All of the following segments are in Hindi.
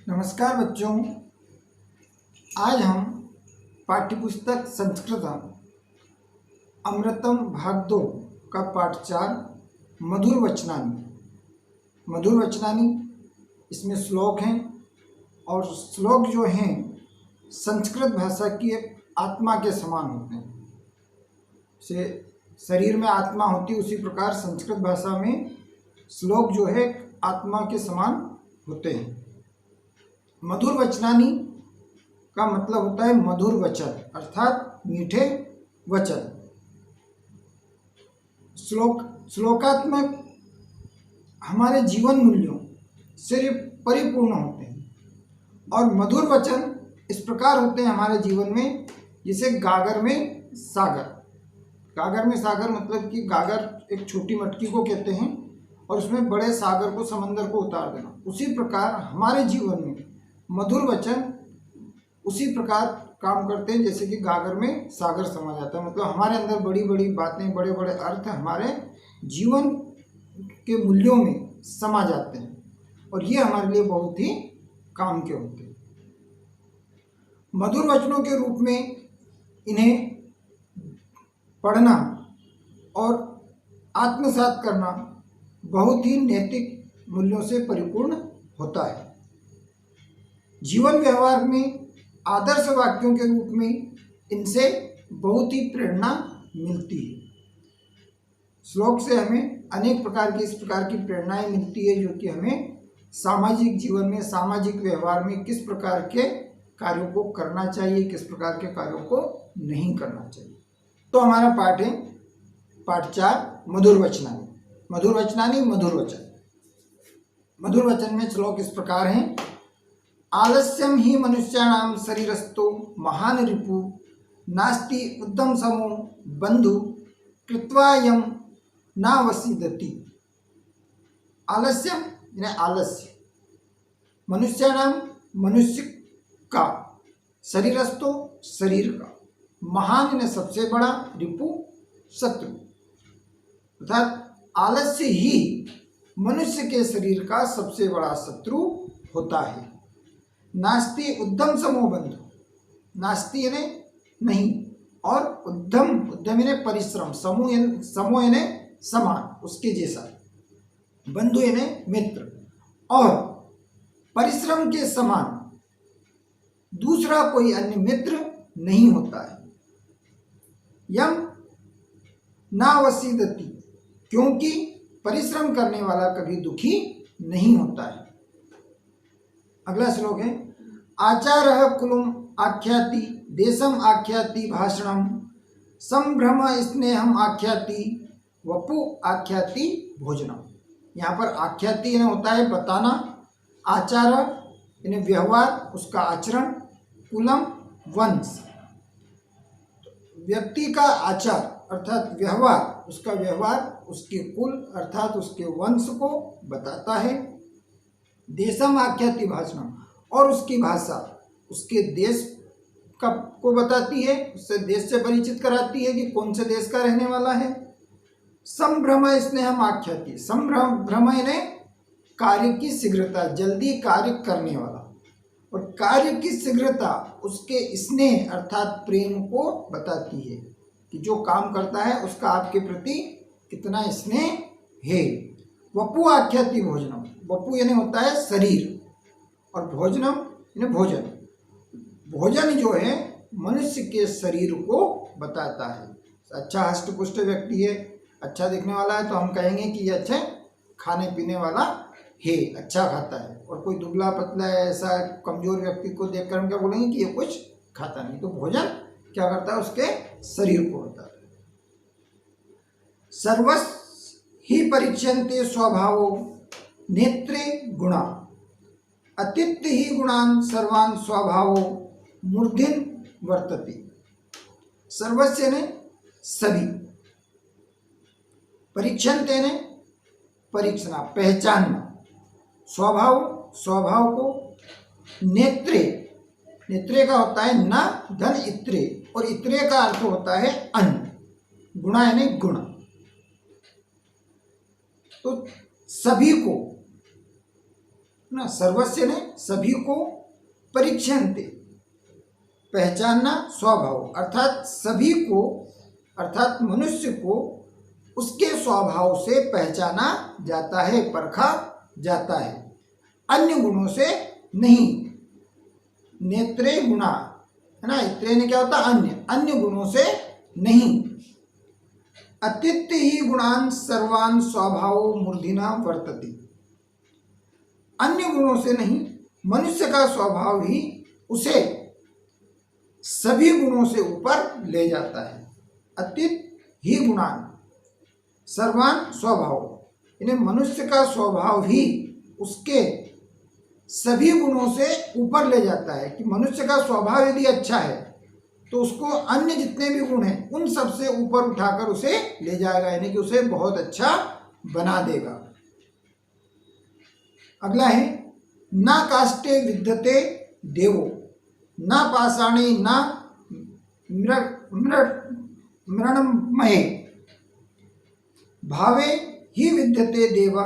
नमस्कार बच्चों, आज हम पाठ्यपुस्तक संस्कृतम अमृतम भाग 2 का पाठ 4 मधुर वचनानी इसमें श्लोक हैं और श्लोक जो हैं संस्कृत भाषा की एक आत्मा के समान होते हैं। से शरीर में आत्मा होती है, उसी प्रकार संस्कृत भाषा में श्लोक जो है आत्मा के समान होते हैं। मधुर वचनानी का मतलब होता है मधुर वचन, अर्थात मीठे वचन। श्लोकात्मक हमारे जीवन मूल्यों से परिपूर्ण होते हैं और मधुर वचन इस प्रकार होते हैं हमारे जीवन में, जैसे गागर में सागर। गागर में सागर मतलब कि गागर एक छोटी मटकी को कहते हैं और उसमें बड़े सागर को, समंदर को उतार देना। उसी प्रकार हमारे जीवन में मधुर वचन उसी प्रकार काम करते हैं जैसे कि गागर में सागर समा जाता है। मतलब हमारे अंदर बड़ी बड़ी बातें, बड़े बड़े अर्थ हमारे जीवन के मूल्यों में समा जाते हैं और ये हमारे लिए बहुत ही काम के होते हैं। मधुर वचनों के रूप में इन्हें पढ़ना और आत्मसात करना बहुत ही नैतिक मूल्यों से परिपूर्ण होता है। जीवन व्यवहार में आदर्श वाक्यों के रूप में इनसे बहुत ही प्रेरणा मिलती है। श्लोक से हमें अनेक प्रकार की इस प्रकार की प्रेरणाएं मिलती है जो कि हमें सामाजिक जीवन में, सामाजिक व्यवहार में किस प्रकार के कार्यों को करना चाहिए, किस प्रकार के कार्यों को नहीं करना चाहिए। तो हमारा पाठ है पाठ 4 मधुर वचनानी। मधुर वचन। मधुर वचन में श्लोक इस प्रकार हैं। आलस्यम ही मनुष्याणाम शरीरस्थो महान रिपु नास्ति उद्यम समो बंधु कृत्वायम ना वसीदति। आलस्यम यानी आलस्य, मनुष्याणाम मनुष्य का, शरीरस्थो शरीर का, महान यानी सबसे बड़ा, रिपु शत्रु। अर्थात आलस्य ही मनुष्य के शरीर का सबसे बड़ा शत्रु होता है। नास्ति उद्यम समो बंधु, नास्ति यानी नहीं और उद्यम यानी परिश्रम, समूह यानी समान, उसके जैसा, बंधु यानी मित्र और परिश्रम के समान दूसरा कोई अन्य मित्र नहीं होता है। यम ना वसीदति, क्योंकि परिश्रम करने वाला कभी दुखी नहीं होता है। अगला श्लोक है। आचारः कुलम आख्याति देशम आख्याति भाषणम संभ्रम स्नेहम आख्याति वपु आख्याति भोजनम। यहाँ पर आख्याति यानी होता है बताना, आचार यानी व्यवहार, उसका आचरण, कुलम वंश, व्यक्ति का आचार अर्थात व्यवहार, उसका व्यवहार उसके कुल अर्थात उसके वंश को बताता है। देशम आख्याति भाषणम, और उसकी भाषा उसके देश का को बताती है, उससे देश से परिचित कराती है कि कौन से देश का रहने वाला है। संभ्रम स्नेहम आख्याति, संभ्रम यानी कार्य की शीघ्रता, जल्दी कार्य करने वाला, और कार्य की शीघ्रता उसके स्नेह अर्थात प्रेम को बताती है कि जो काम करता है उसका आपके प्रति कितना स्नेह है। वपु आख्याति भोजनम, वपु यानी होता है शरीर और भोजनम यानी भोजन। भोजन जो है मनुष्य के शरीर को बताता है। अच्छा हष्ट पुष्ट व्यक्ति है, अच्छा दिखने वाला है तो हम कहेंगे कि ये अच्छे खाने पीने वाला है, अच्छा खाता है। और कोई दुबला पतला है, ऐसा कमजोर व्यक्ति को देखकर हम क्या बोलेंगे कि ये कुछ खाता नहीं। तो भोजन क्या करता है, उसके शरीर को बताता है। सर्वस् ही परीक्षन्ते स्वभावो नेत्रे गुणा अतिथ्य ही गुणान सर्वान स्वभावो मूर्धिन वर्तते। सर्वस्य ने सभी, परीक्षन्ते ने परीक्षना, पहचानना, स्वभाव को, नेत्रे, नेत्रे का होता है न धन इत्रे, और इत्रे का अर्थ होता है अन्न, गुणा यानी गुण। तो सभी को ना, सर्वस्य ने सभी को, परीक्षन्ते पहचानना, स्वभाव अर्थात सभी को अर्थात मनुष्य को उसके स्वभाव से पहचाना जाता है, परखा जाता है, अन्य गुणों से नहीं। नेत्रे गुणा है ना, इत्रे ने क्या होता, अन्य गुणों से नहीं। अतित्य ही गुणान सर्वान स्वभाव मूर्धिना वर्तते, अन्य गुणों से नहीं, मनुष्य का स्वभाव ही उसे सभी गुणों से ऊपर ले जाता है। अतित ही गुणान सर्वान स्वभाव, यानी मनुष्य का स्वभाव ही उसके सभी गुणों से ऊपर ले जाता है कि मनुष्य का स्वभाव यदि अच्छा है तो उसको अन्य जितने भी गुण हैं उन सब से ऊपर उठाकर उसे ले जाएगा, यानी कि उसे बहुत अच्छा बना देगा। अगला है ना काष्ठे विद्यते देवो, ना पाषाणे ना मृण्मये, भावे ही विद्यते देव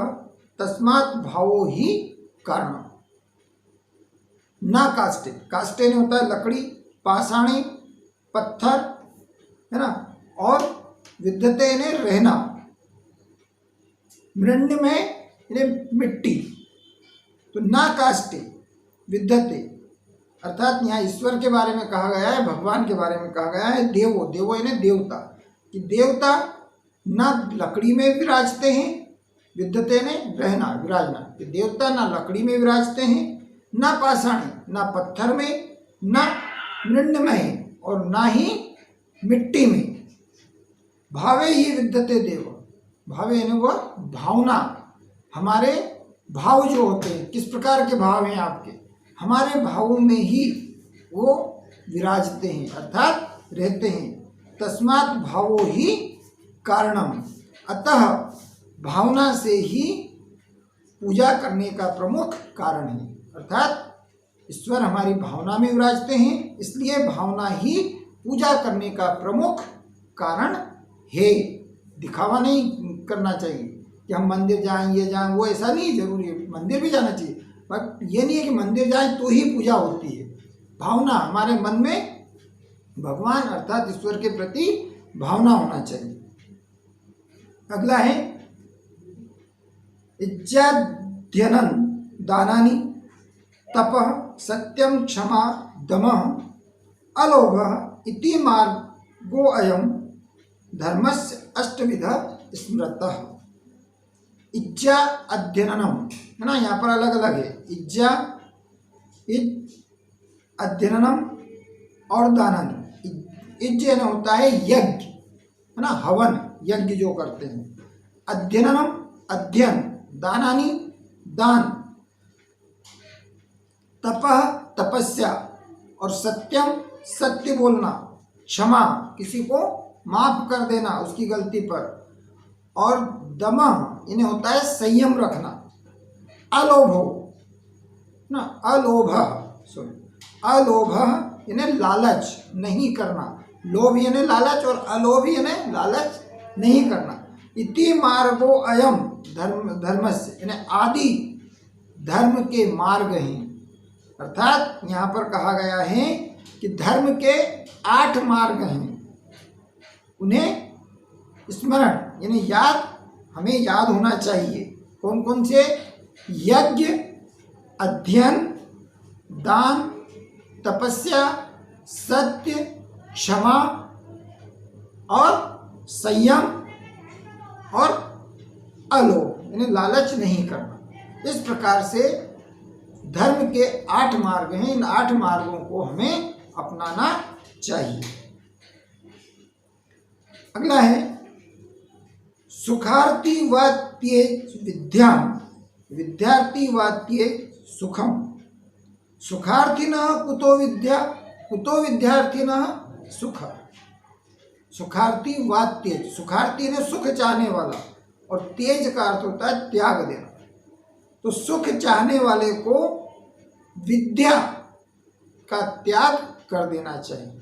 तस्मात् भावो ही कारण। ना काष्ठे, काष्ठे ने होता है लकड़ी, पाषाणे पत्थर है ना, और विद्यते ने रहना, मृण्मय यानी मिट्टी। तो ना काष्ठे विद्यते अर्थात यहाँ ईश्वर के बारे में कहा गया है, भगवान के बारे में कहा गया है। देवो, देवो यानी देवता, कि देवता ना लकड़ी में विराजते हैं, विद्यते ने रहना विराजना, कि देवता ना लकड़ी में विराजते हैं, ना पाषाणी ना पत्थर में, ना मृण्मय और ना ही मिट्टी में। भावे ही विद्यते देव, भावे यानी वह भावना, हमारे भाव जो होते हैं, किस प्रकार के भाव हैं आपके, हमारे भावों में ही वो विराजते हैं अर्थात रहते हैं। तस्मात् भावो ही कारणम, अतः भावना से ही पूजा करने का प्रमुख कारण है, अर्थात ईश्वर हमारी भावना में विराजते हैं, इसलिए भावना ही पूजा करने का प्रमुख कारण है। दिखावा नहीं करना चाहिए कि हम मंदिर जाएं, ये जाएं, वो ऐसा नहीं जरूरी है, मंदिर भी जाना चाहिए, पर ये नहीं है कि मंदिर जाएं तो ही पूजा होती है। भावना, हमारे मन में भगवान अर्थात ईश्वर के प्रति भावना होना चाहिए। अगला है इज्जाध्ययनं दानानि तपः सत्यम क्षमा दमः अलोभः इति मार्गो अयम धर्मस्य अष्टविधः स्मृतः। इज्जा अध्ययनम है ना, यहाँ पर अलग अलग है, इज्जा अध्ययनम और दानन। इज्ज न होता है यज्ञ है ना, हवन यज्ञ जो करते हैं। अध्ययनम अध्ययन, दानानि दान, तपः तपस्या, और सत्यम सत्य बोलना, क्षमा किसी को माफ कर देना उसकी गलती पर, और दमः इन्हें होता है संयम रखना। अलोभो ना, अलोभ इन्हें लालच नहीं करना, लोभ यानी लालच और अलोभ यानी लालच नहीं करना। इति मार्गो अयम धर्मस्य यानी आदि धर्म के मार्ग हैं, अर्थात यहाँ पर कहा गया है कि धर्म के 8 मार्ग हैं, उन्हें स्मरण यानी याद, हमें याद होना चाहिए। कौन कौन से? यज्ञ, अध्ययन, दान, तपस्या, सत्य, क्षमा और संयम और अलोभ यानी लालच नहीं करना। इस प्रकार से धर्म के 8 मार्ग हैं, इन 8 मार्गों को हमें अपनाना चाहिए। अगला है सुखार्थी व त्यज विद्याम, विद्यार्थी व त्यज सुखम। सुखार्थिनः कुतो विद्या, कुतो विद्यार्थिनः सुख। सुखार्थी व त्यज, सुखार्थी ने सुख चाहने वाला, और त्यज का अर्थ होता है त्याग देना। तो सुख चाहने वाले को विद्या का त्याग कर देना चाहिए,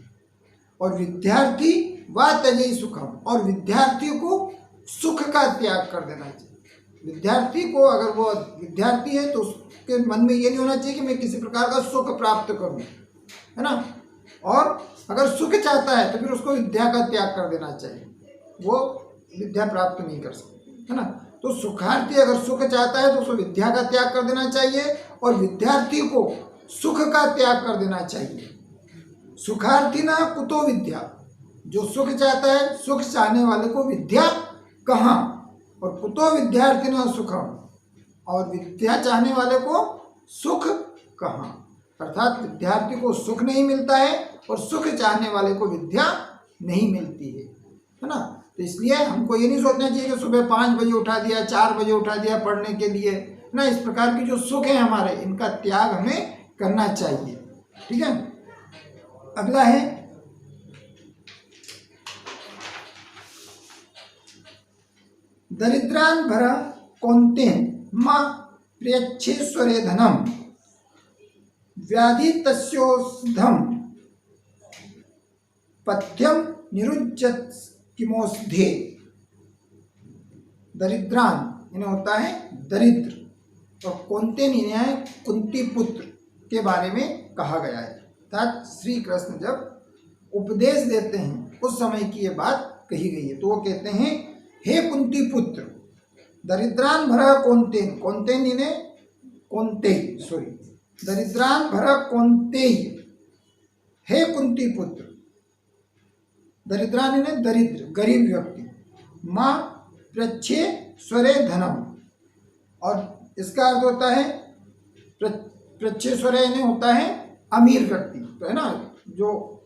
और विद्यार्थी व त्यजै सुखम, और विद्यार्थी को सुख का त्याग कर देना चाहिए। विद्यार्थी को, अगर वो विद्यार्थी है तो उसके मन में ये नहीं होना चाहिए कि मैं किसी प्रकार का सुख प्राप्त करूं, है ना। और अगर सुख चाहता है तो फिर उसको विद्या का त्याग कर देना चाहिए, वो विद्या प्राप्त नहीं कर सकता, है ना। तो सुखार्थी अगर सुख चाहता है तो उसको विद्या का त्याग कर देना चाहिए और विद्यार्थी को सुख का त्याग कर देना चाहिए। सुखार्थी ना कुतो विद्या, जो सुख चाहता है, सुख चाहने वाले को विद्या कहाँ, और कुतो विद्यार्थी ना सुखम, और विद्या चाहने वाले को सुख कहाँ। अर्थात विद्यार्थी को सुख नहीं मिलता है और सुख चाहने वाले को विद्या नहीं मिलती है ना। तो इसलिए हमको ये नहीं सोचना चाहिए कि सुबह 5 बजे उठा दिया, 4 बजे उठा दिया पढ़ने के लिए, ना। इस प्रकार की जो सुख है हमारे, इनका त्याग हमें करना चाहिए, ठीक है। अगला है दरिद्रान भरा कौन्ते मां प्रियच्छेश्वरे धनम व्याधि तस्योधम पथ्यम निरुज्यत किमोस्धे। दरिद्रान इन्हें होता है दरिद्र, और कौन्ते इन्हें है कुंती पुत्र के बारे में कहा गया है। अर्थात श्री कृष्ण जब उपदेश देते हैं उस समय की ये बात कही गई है। तो वो कहते हैं, हे कुंती पुत्र, दरिद्रान भरा कौन्तेन, कौन्तेन इन्हें कौन्ते, सॉरी, दरिद्रान भरा कौन्ते, हे कुंती पुत्र, दरिद्रान इन्हें दरिद्र गरीब व्यक्ति, माँ प्रच्छे स्वरे धनम, और इसका अर्थ होता है प्रच्छे स्वरे इन्हें होता है अमीर व्यक्ति, तो है ना, जो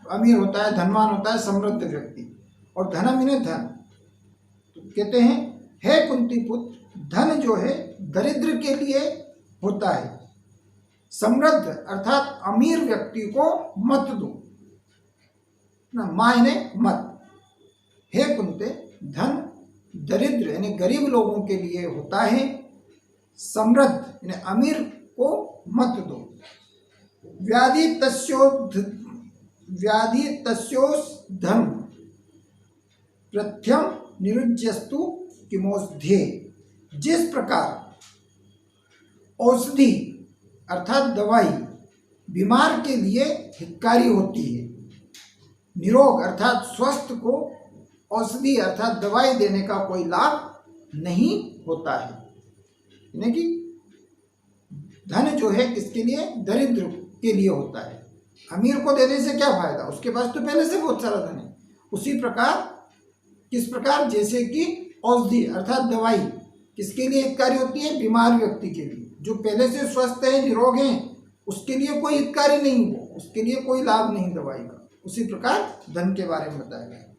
अमीर होता है, धनवान होता है, समृद्ध व्यक्ति, और धनम इन्हें धन। तो कहते हैं, हे कुंती पुत्र, धन जो है दरिद्र के लिए होता है, समृद्ध अर्थात अमीर व्यक्ति को मत दो ना, मायने मत। हे कुंते, धन दरिद्र यानी गरीब लोगों के लिए होता है, समृद्ध यानी अमीर को मत दो। व्याधि तस्योधम प्रथ्यम निरुज्यस्तु किमोस्धे। जिस प्रकार औषधि अर्थात दवाई बीमार के लिए हितकारी होती है, निरोग अर्थात स्वस्थ को औषधि अर्थात दवाई देने का कोई लाभ नहीं होता है। यानी कि धन जो है किसके लिए, दरिद्र के लिए होता है। अमीर को देने से क्या फायदा, उसके पास तो पहले से बहुत सारा धन है। उसी प्रकार, किस प्रकार, जैसे कि औषधि अर्थात दवाई किसके लिए हितकारी होती है, बीमार व्यक्ति के लिए। जो पहले से स्वस्थ है, निरोग हैं, उसके लिए कोई हितकारी नहीं हो, उसके लिए कोई लाभ नहीं दवाई का। उसी प्रकार धन के बारे में बताया गया।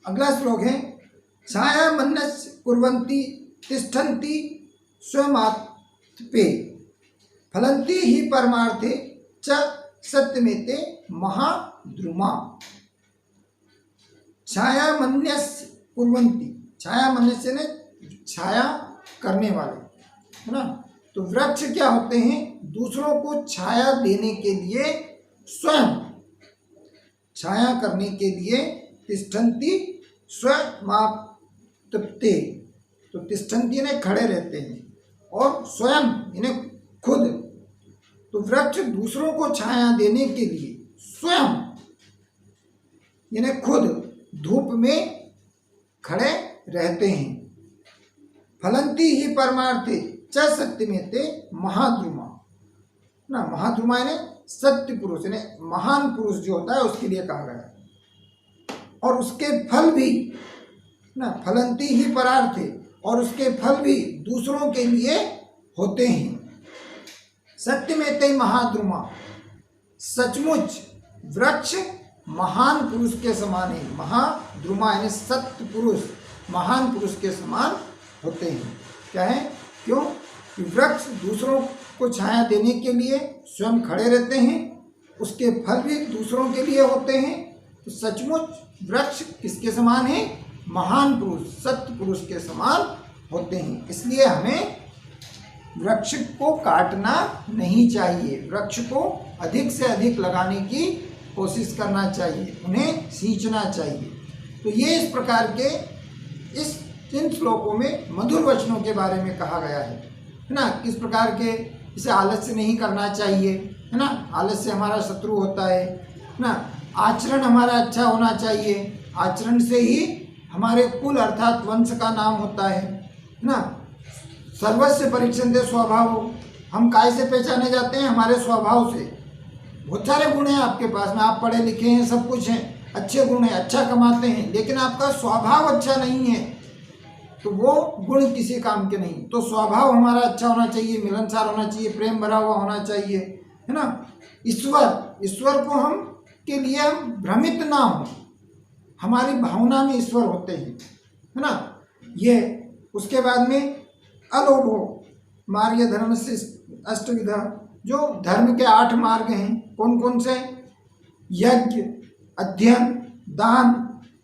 अगला श्लोक है, छाया मन्नस्य कुर्वन्ति तिष्ठन्ति स्वयमात्पे फलन्ति ही परमार्थे च सत्यमेते महाद्रुमा। छाया मन्यस्य कुर्वन्ति, छाया मन्यस्य ने छाया करने वाले, है ना। तो वृक्ष क्या होते हैं, दूसरों को छाया देने के लिए स्वयं छाया करने के लिए तिष्ठन्ति स्वयमाप्ते, तो तिष्ठन्ति इन्हें खड़े रहते हैं, और स्वयं इन्हें खुद। तो वृक्ष दूसरों को छाया देने के लिए स्वयं इन्हें खुद धूप में खड़े रहते हैं। फलन्ति ही परमार्थे च सत्यमेते महाद्रुमा ना, महाद्रुमा यानी सत्य पुरुष यानी महान पुरुष जो होता है उसके लिए कहा गया है। और उसके फल भी ना, फलन्ति ही परार्थे, और उसके फल भी दूसरों के लिए होते हैं। सत्यमेते महाद्रुमा, सचमुच वृक्ष महान पुरुष के समान है। महाद्रुमा यानी सत्य पुरुष, महान पुरुष के समान होते हैं। क्या है, क्यों कि वृक्ष दूसरों को छाया देने के लिए स्वयं खड़े रहते हैं, उसके फल भी दूसरों के लिए होते हैं। तो सचमुच वृक्ष किसके समान है, महान पुरुष, सत्य पुरुष के समान होते हैं। इसलिए हमें वृक्ष को काटना नहीं चाहिए, वृक्ष को अधिक से अधिक लगाने की कोशिश करना चाहिए, उन्हें सींचना चाहिए। तो ये इस प्रकार के इन श्लोकों में मधुर वचनों के बारे में कहा गया है। है ना, किस प्रकार के इसे आलस्य नहीं करना चाहिए, है ना, आलस्य हमारा शत्रु होता है ना। आचरण हमारा अच्छा होना चाहिए, आचरण से ही हमारे कुल अर्थात वंश का नाम होता है ना। सर्वस्य परीक्षन्ते स्वभाव, हम काय से पहचाने जाते हैं, हमारे स्वभाव से। बहुत सारे गुण हैं आपके पास में, आप पढ़े लिखे हैं, सब कुछ हैं, अच्छे गुण हैं, अच्छा कमाते हैं, लेकिन आपका स्वभाव अच्छा नहीं है तो वो गुण किसी काम के नहीं। तो स्वभाव हमारा अच्छा होना चाहिए, मिलनसार होना चाहिए, प्रेम भरा हुआ होना चाहिए, है ना। ईश्वर को हम के लिए हम भ्रमित ना हो, हमारी भावना में ईश्वर होते हैं, है ना। ये उसके बाद में अलोभो मार्ग धर्म से अष्टविधा, जो धर्म के 8 मार्ग हैं, कौन कौन से? यज्ञ, अध्ययन, दान,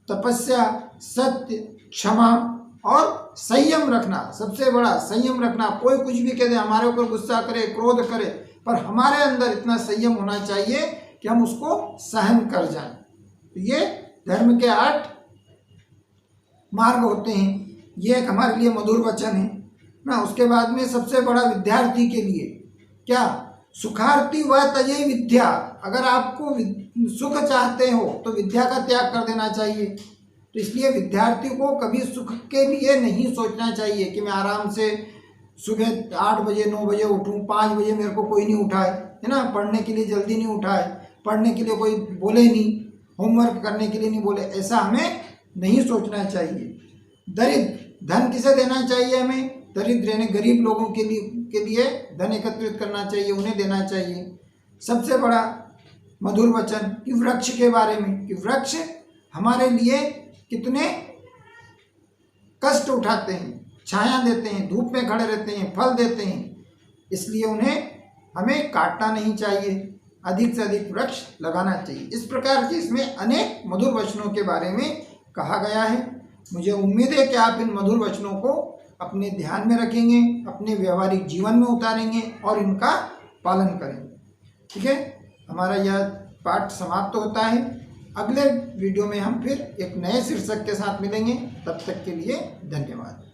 तपस्या, सत्य, क्षमा और संयम रखना। सबसे बड़ा संयम रखना, कोई कुछ भी कह दे, हमारे ऊपर गुस्सा करे, क्रोध करे, पर हमारे अंदर इतना संयम होना चाहिए कि हम उसको सहन कर जाएं। तो ये धर्म के 8 मार्ग होते हैं। ये एक हमारे लिए मधुर वचन है ना। उसके बाद में सबसे बड़ा विद्यार्थी के लिए क्या? सुखार्थी व तजय विद्या। अगर आपको सुख चाहते हो तो विद्या का त्याग कर देना चाहिए। तो इसलिए विद्यार्थी को कभी सुख के लिए नहीं सोचना चाहिए कि मैं आराम से सुबह 8 बजे 9 बजे उठूं, 5 बजे मेरे को कोई नहीं उठाए, है ना, पढ़ने के लिए जल्दी नहीं उठाए, पढ़ने के लिए कोई बोले नहीं, होमवर्क करने के लिए नहीं बोले, ऐसा हमें नहीं सोचना चाहिए। दरिद्र, धन किसे देना चाहिए? हमें दरिद्र यानी गरीब लोगों के लिए धन एकत्रित करना चाहिए, उन्हें देना चाहिए। सबसे बड़ा मधुर वचन कि वृक्ष के बारे में, कि वृक्ष हमारे लिए कितने कष्ट उठाते हैं, छाया देते हैं, धूप में खड़े रहते हैं, फल देते हैं, इसलिए उन्हें हमें काटना नहीं चाहिए, अधिक से अधिक वृक्ष लगाना चाहिए। इस प्रकार के इसमें अनेक मधुर वचनों के बारे में कहा गया है। मुझे उम्मीद है कि आप इन मधुर वचनों को अपने ध्यान में रखेंगे, अपने व्यवहारिक जीवन में उतारेंगे और इनका पालन करेंगे। ठीक है, हमारा यह पाठ समाप्त होता है। अगले वीडियो में हम फिर एक नए शीर्षक के साथ मिलेंगे। तब तक के लिए धन्यवाद।